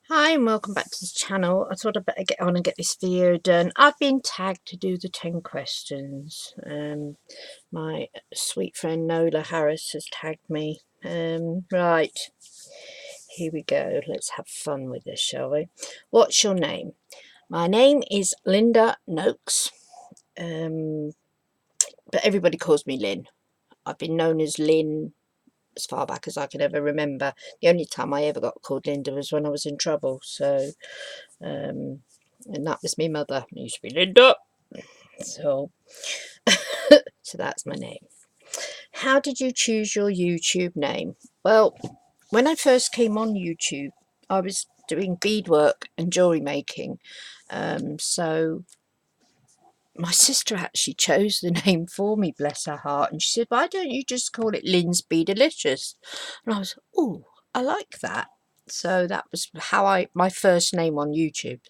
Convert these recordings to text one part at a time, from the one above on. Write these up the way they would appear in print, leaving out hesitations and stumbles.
Hi and welcome back to the channel. I thought I'd better get on and get this video done. I've been tagged to do the 10 questions. My sweet friend Nola Harris has tagged me. Right, here we go. Let's have fun with this, shall we? What's your name? My name is Linda Noakes, but everybody calls me Lynn. I've been known as Lynn as far back as I can ever remember. The only time I ever got called Linda was when I was in trouble, and that was my mother. It used to be Linda. So, so that's my name. How did you choose your YouTube name? Well, when I first came on YouTube, I was doing beadwork and jewellery making. So my sister actually chose the name for me, bless her heart. And she said, why don't you just call it Lynn's Beadalicious? And I was, oh, I like that. So that was how my first name on YouTube.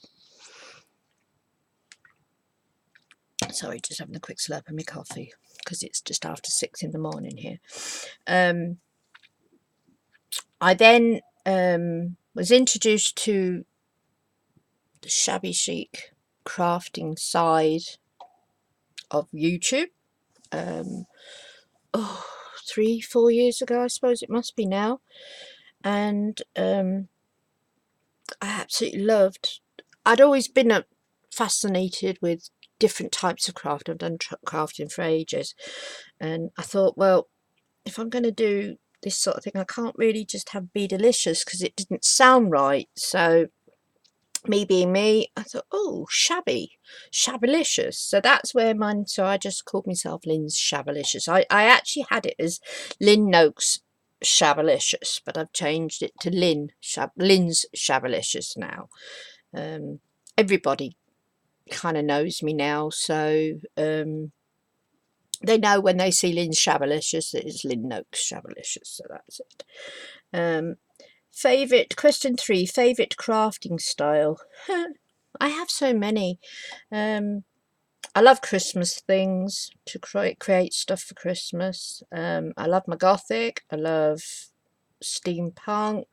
Sorry, just having a quick slurp of my coffee because it's just after 6 in the morning here. I then was introduced to the shabby chic crafting side of YouTube. 3-4 years ago, I suppose it must be now, and I absolutely loved. I'd always been fascinated with different types of craft. I've done crafting for ages, and I thought, well, if I'm going to do this sort of thing, I can't really just have Be Delicious because it didn't sound right. So me being me, I thought, oh, Shabalicious. So that's where mine. So I just called myself Lynn's Shabalicious. I actually had it as Lynn Noakes Shabalicious, but I've changed it to Lynn's Shabalicious now. Everybody kind of knows me now, so they know when they see Lynn's Shabalicious that it's Lynn Noakes Shabalicious. So that's it. Favourite, question 3, favourite crafting style. I have so many. I love Christmas things, to create stuff for Christmas. I love my gothic. I love steampunk.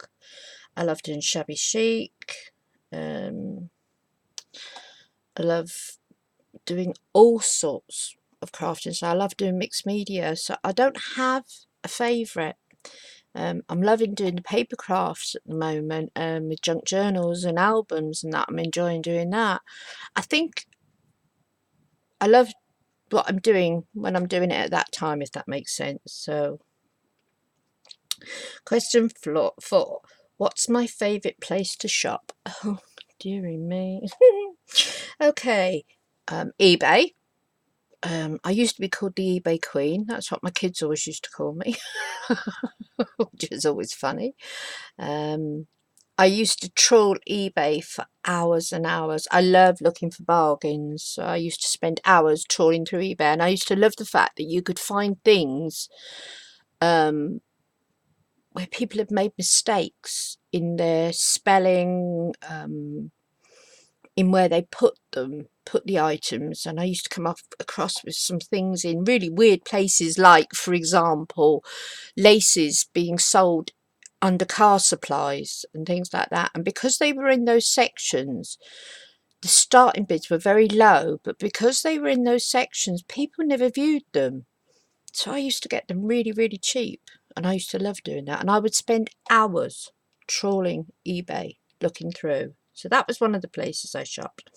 I love doing shabby chic. I love doing all sorts of crafting. So I love doing mixed media. So I don't have a favourite. I'm loving doing the paper crafts at the moment, with junk journals and albums and that. I'm enjoying doing that. I think I love what I'm doing when I'm doing it at that time, if that makes sense. So, question 4. What's my favourite place to shop? Oh, dearie me. Okay, eBay. I used to be called the eBay Queen. That's what my kids always used to call me, which is always funny. I used to trawl eBay for hours and hours. I love looking for bargains. So I used to spend hours trawling through eBay, and I used to love the fact that you could find things where people have made mistakes in their spelling, in where they put the items. And I used to come across with some things in really weird places, like, for example, laces being sold under car supplies and things like that. And because they were in those sections, the starting bids were very low, but because they were in those sections, people never viewed them. So I used to get them really, really cheap, and I used to love doing that. And I would spend hours trawling eBay, looking through. So that was one of the places I shopped.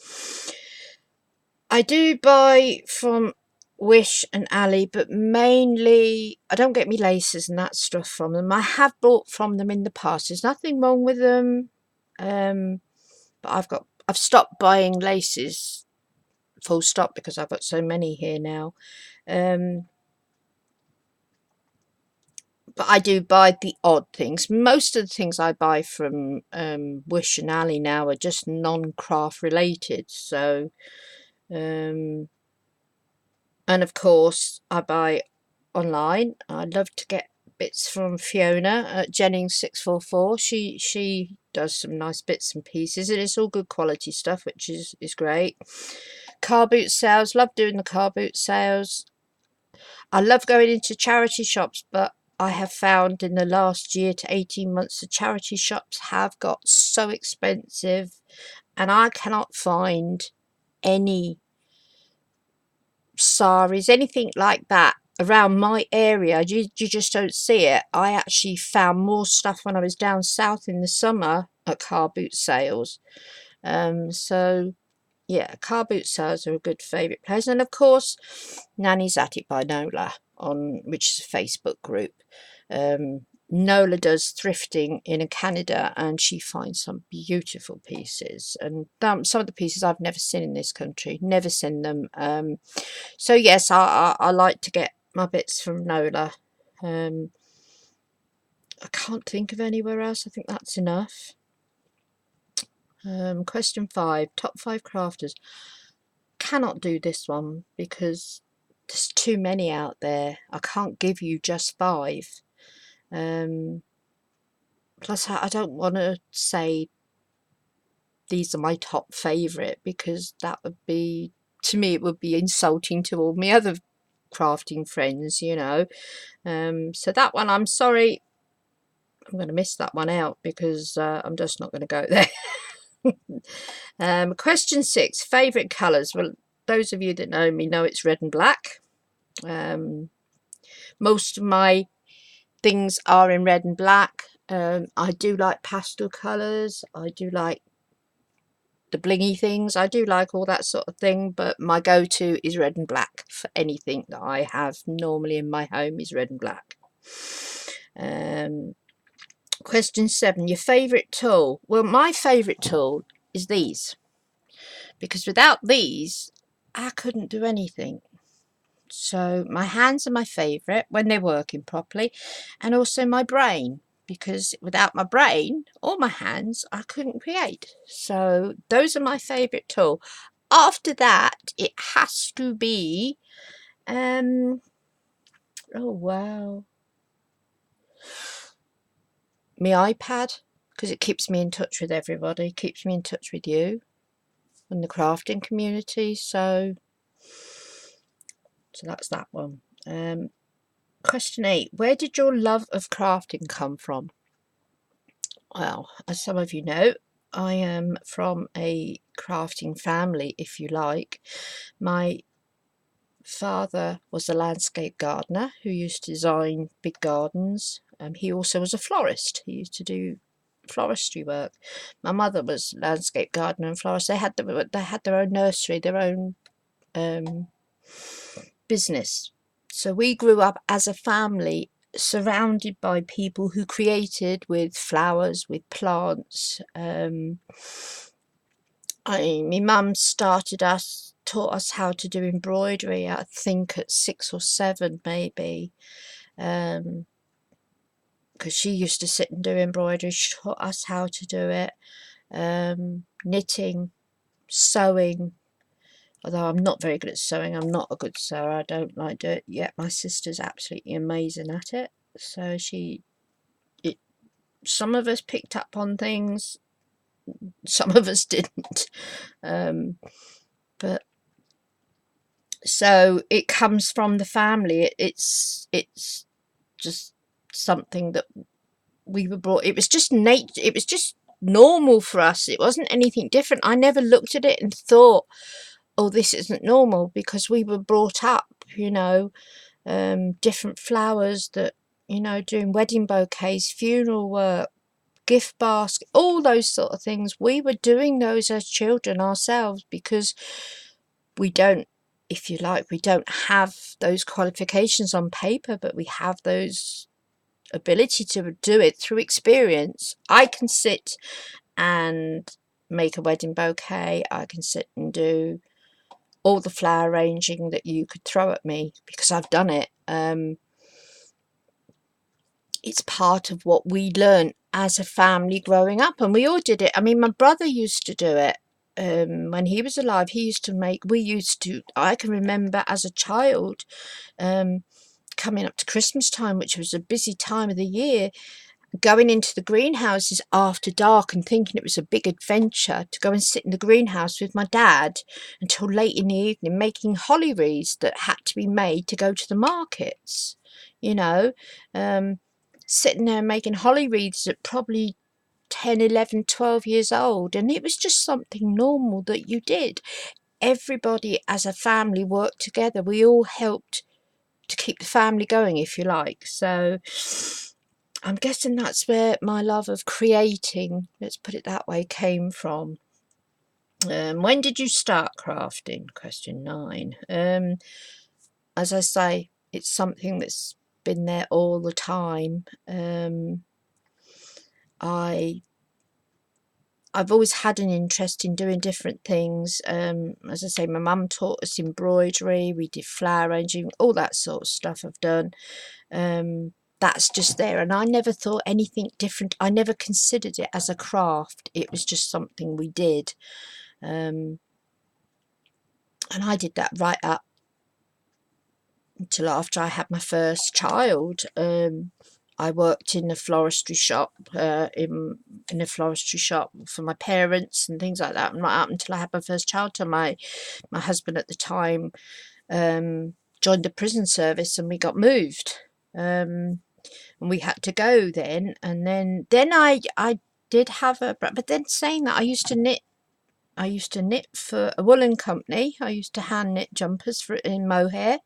I do buy from Wish and Ali, but mainly I don't get me laces and that stuff from them. I have bought from them in the past. There's nothing wrong with them, but I've stopped buying laces, full stop, because I've got so many here now. But I do buy the odd things. Most of the things I buy from Wish and Ali now are just non-craft related. So, and of course, I buy online. I love to get bits from Fiona at Jennings644. She does some nice bits and pieces, and it's all good quality stuff, which is great. Car boot sales. Love doing the car boot sales. I love going into charity shops, but I have found in the last year to 18 months, the charity shops have got so expensive, and I cannot find any saris, anything like that around my area. You just don't see it. I actually found more stuff when I was down south in the summer at car boot sales. So yeah, car boot sales are a good favourite place. And of course, Nanny's at it by Nola, which is a Facebook group. Nola does thrifting in Canada, and she finds some beautiful pieces, and some of the pieces I've never seen in this country, never seen them. So yes, I like to get my bits from Nola. I can't think of anywhere else. I think that's enough. Question 5, top 5 crafters. Cannot do this one because there's too many out there. I can't give you just 5. Plus I don't want to say these are my top favourite, because that would be, to me, it would be insulting to all my other crafting friends, you know. So that one, I'm sorry, I'm going to miss that one out, because I'm just not going to go there. Question 6, favourite colours. Well, those of you that know me know it's red and black. Most of my things are in red and black. I do like pastel colours. I do like the blingy things. I do like all that sort of thing, but my go-to is red and black for anything that I have normally in my home is red and black. Question 7, your favourite tool. Well, my favourite tool is these, because without these I couldn't do anything. So my hands are my favourite when they're working properly, and also my brain, because without my brain or my hands I couldn't create. So those are my favourite tool. After that, it has to be oh wow, my iPad, because it keeps me in touch with everybody, keeps me in touch with you and the crafting community. So that's that one. Question 8, where did your love of crafting come from? Well, as some of you know, I am from a crafting family, if you like. My father was a landscape gardener who used to design big gardens. He also was a florist. He used to do floristry work. My mother was landscape gardener and florist. They had their own nursery, their own business. So we grew up as a family surrounded by people who created with flowers, with plants. My mum taught us how to do embroidery, I think at 6 or 7 maybe, because she used to sit and do embroidery. She taught us how to do it. Knitting, sewing, although I'm not very good at sewing. I'm not a good sewer. I don't like to do it yet. My sister's absolutely amazing at it. So some of us picked up on things, some of us didn't. But so it comes from the family. It's just something that we were brought. It was just nature. It was just normal for us. It wasn't anything different. I never looked at it and thought, oh, this isn't normal, because we were brought up, you know, different flowers that, you know, doing wedding bouquets, funeral work, gift basket, all those sort of things. We were doing those as children ourselves, because we don't, if you like, we don't have those qualifications on paper, but we have those ability to do it through experience. I can sit and make a wedding bouquet. I can sit and do all the flower arranging that you could throw at me, because I've done it. It's part of what we learned as a family growing up, and we all did it. I mean, my brother used to do it when he was alive. I can remember as a child, coming up to Christmas time, which was a busy time of the year, going into the greenhouses after dark and thinking it was a big adventure to go and sit in the greenhouse with my dad until late in the evening, making holly wreaths that had to be made to go to the markets. you know, sitting there making holly wreaths at probably 10, 11, 12 years old, and it was just something normal that you did. Everybody as a family worked together. We all helped to keep the family going, if you like. So I'm guessing that's where my love of creating, let's put it that way, came from. When did you start crafting? Question 9. As I say, it's something that's been there all the time. I've always had an interest in doing different things. As I say, my mum taught us embroidery, we did flower arranging, all that sort of stuff I've done. That's just there, and I never thought anything different. I never considered it as a craft. It was just something we did. And I did that right up until after I had my first child. I worked in a floristry shop, in a floristry shop for my parents and things like that, and right up until I had my first child. Till my husband at the time joined the prison service, and we got moved, and we had to go then. And then I did have a, but then saying that, I used to knit for a woolen company. I used to hand knit jumpers for in mohair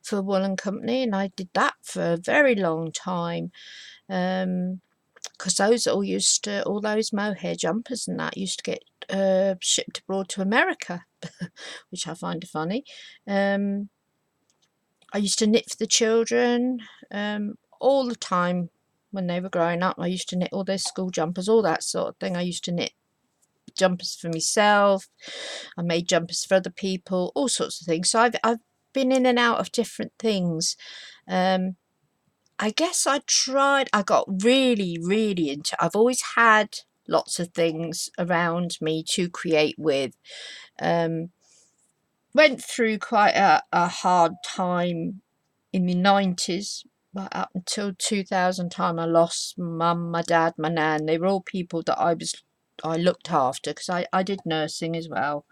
for a woolen company, and I did that for a very long time. Because those all those mohair jumpers and that used to get shipped abroad to America, which I find funny. I used to knit for the children all the time when they were growing up. I used to knit all their school jumpers, all that sort of thing. I used to knit jumpers for myself. I made jumpers for other people, all sorts of things. So I've been in and out of different things. I guess I got really, really into, I've always had lots of things around me to create with. Went through quite a hard time in the 90s, right up until 2000 time. I lost mum, my dad, my nan. They were all people that I looked after, because I did nursing as well.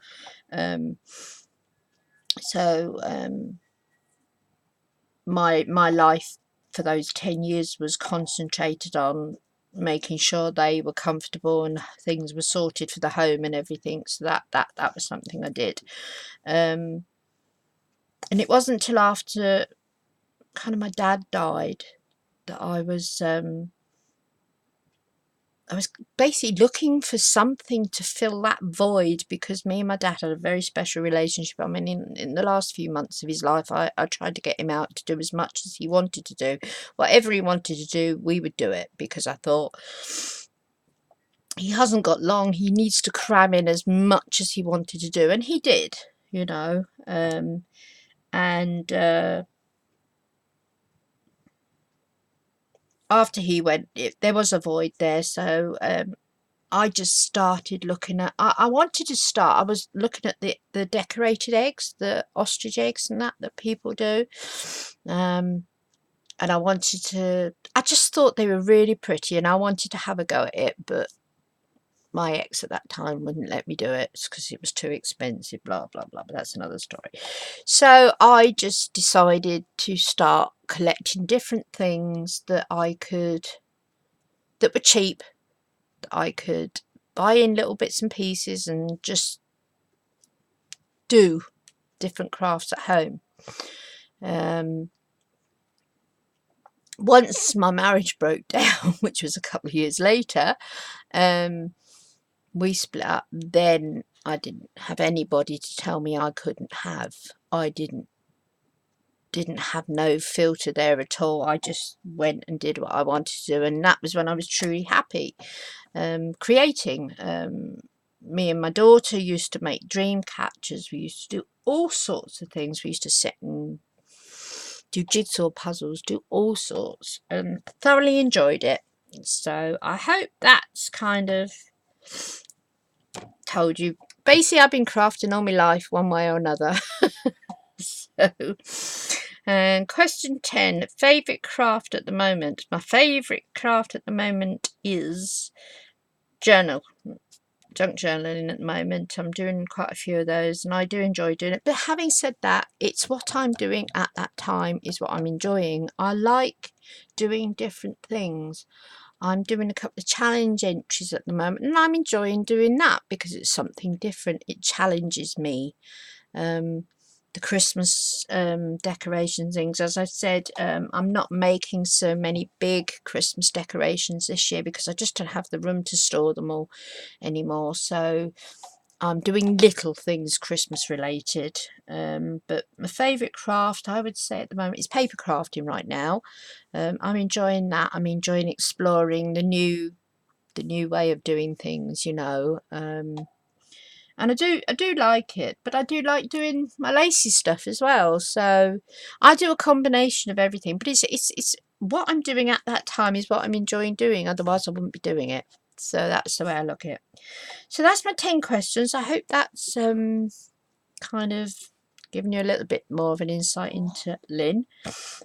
My life for those 10 years was concentrated on making sure they were comfortable and things were sorted for the home and everything. So that was something I did. And it wasn't till after kind of my dad died that I was basically looking for something to fill that void, because me and my dad had a very special relationship. I mean, in the last few months of his life, I tried to get him out to do as much as he wanted to do. Whatever he wanted to do, we would do it, because I thought, he hasn't got long. He needs to cram in as much as he wanted to do, and he did, you know. After he went, there was a void there, so I just started looking at, I wanted to start, I was looking at the decorated eggs, the ostrich eggs and that people do. And I just thought they were really pretty, and I wanted to have a go at it, but my ex at that time wouldn't let me do it because it was too expensive, blah, blah, blah, but that's another story. So I just decided to start collecting different things that were cheap, that I could buy in little bits and pieces and just do different crafts at home. Once my marriage broke down, which was a couple of years later, we split up. Then I didn't have anybody to tell me I couldn't have. I didn't have no filter there at all. I just went and did what I wanted to do, and that was when I was truly happy creating. Me and my daughter used to make dream catchers. We used to do all sorts of things. We used to sit and do jigsaw puzzles, do all sorts, and thoroughly enjoyed it. So I hope that's kind of told you. Basically, I've been crafting all my life, one way or another. So, and question 10, favourite craft at the moment. My favourite craft at the moment is journal junk journaling at the moment. I'm doing quite a few of those and I do enjoy doing it. But having said that, it's what I'm doing at that time is what I'm enjoying. I like doing different things. I'm doing a couple of challenge entries at the moment and I'm enjoying doing that because it's something different. It challenges me. The Christmas decoration things, as I said, I'm not making so many big Christmas decorations this year because I just don't have the room to store them all anymore. So I'm doing little things Christmas related. But my favourite craft, I would say at the moment, is paper crafting right now. I'm enjoying that. I'm enjoying exploring the new way of doing things, you know. And I do like it, but I do like doing my lacy stuff as well. So I do a combination of everything, but it's what I'm doing at that time is what I'm enjoying doing. Otherwise, I wouldn't be doing it. So that's the way I look at it. So that's my 10 questions. I hope that's kind of given you a little bit more of an insight into Lynn.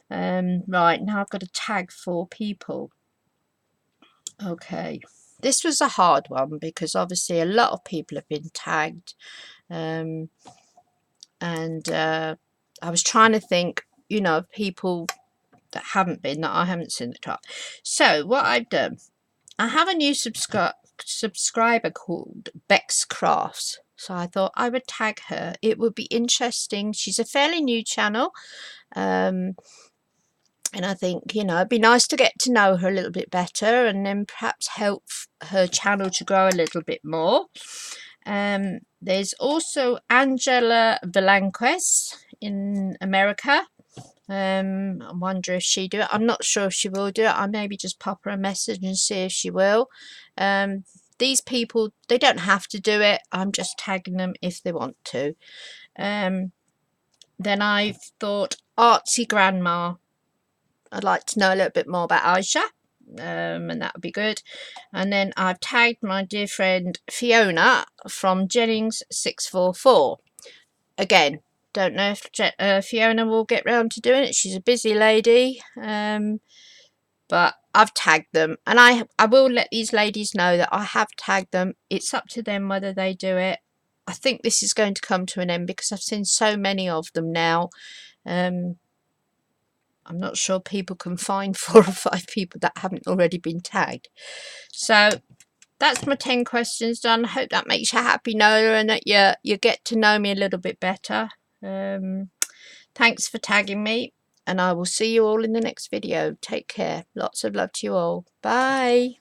Right, now I've got to tag 4 people. Okay. This was a hard one because obviously a lot of people have been tagged. And I was trying to think, you know, of people that haven't been, that I haven't seen the top. So what I've done, I have a new subscriber called Bex Crafts. So I thought I would tag her. It would be interesting. She's a fairly new channel. And I think, you know, it'd be nice to get to know her a little bit better and then perhaps help her channel to grow a little bit more. There's also Angela Velanquez in America. I wonder if she do it. I'm not sure if she will do it. I maybe just pop her a message and see if she will. These people, they don't have to do it. I'm just tagging them if they want to. Then I've thought Artsy Grandma. I'd like to know a little bit more about Aisha, and that would be good. And then I've tagged my dear friend Fiona from Jennings644. Again, don't know if Fiona will get round to doing it. She's a busy lady, but I've tagged them, and I will let these ladies know that I have tagged them. It's up to them whether they do it. I think this is going to come to an end because I've seen so many of them now. I'm not sure people can find 4 or 5 people that haven't already been tagged. So that's my 10 questions done. I hope that makes you happy, Nola, and that you get to know me a little bit better. Thanks for tagging me, and I will see you all in the next video. Take care. Lots of love to you all. Bye.